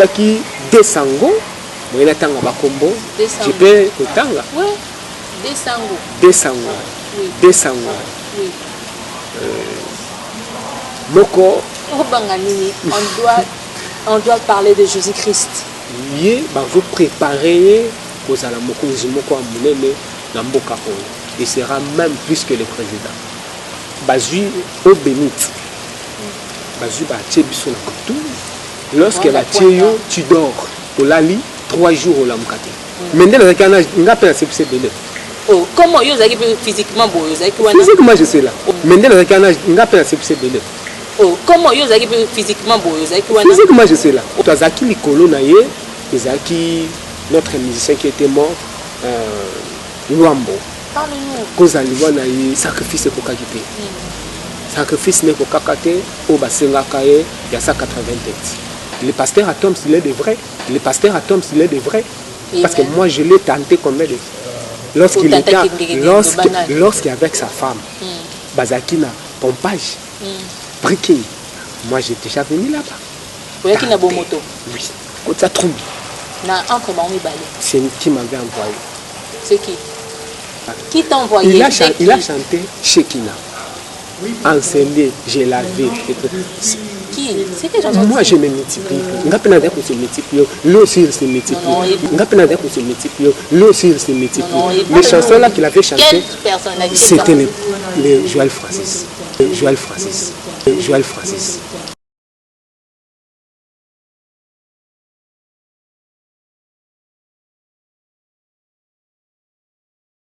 qui Desango, moi il tanga bakombo, je peux kotanga. Oui. Desango. Desango. Oui. Desango. Oui. Moko. On doit parler de Jésus-Christ. Yé, vous préparez aux alamoko moko amunene na mboka oyo. Il sera même plus que le président. Bazui au bénit. Bazui ba tiebiso na kotu. Lorsque la tieyo tu dors au lali 3 jours au lamkate. Maintenant dans un ngapela c'est béné. Oh, comment yo zaki physiquement bo yo zaki wana? Physiquement je sais là. Maintenant dans un ngapela c'est béné. Oh, comment yo zaki physiquement bo yo zaki wana? Physiquement je sais là. Tozaki likolo na ye, ezaki notre musicien qui était mort Luambo. Parle-nous. Koza liwana ye sacrifice ko kakite. Sacrifice ne ko kakate o basenga kaye ya 180 têtes. Le pasteur Atom s'il est de vrai. Le pasteur Atom s'il est de vrai. Parce que moi je l'ai tenté combien de lorsqu'il était lorsqu'avec sa femme Bazakina pompage briquet. Moi j'ai déjà venu là-bas. Vous avez qui na moto? Oui. Kota Trumbi. Na entre Baoumi Balé. C'est qui m'avait envoyé. C'est qui? Qui t'a envoyé? Il a chanté Shekina. Enseigné, j'ai lavé. Qui? C'est quelle chanson? Moi je me multiplie. Ngapena avec se multiplie. Lui aussi il se multiplie. Ngapena avec se multiplie. Lui aussi il se multiplie. Les chansons là qu'il avait chantées, c'était le Joël Francis. Joël Francis. Joël Francis.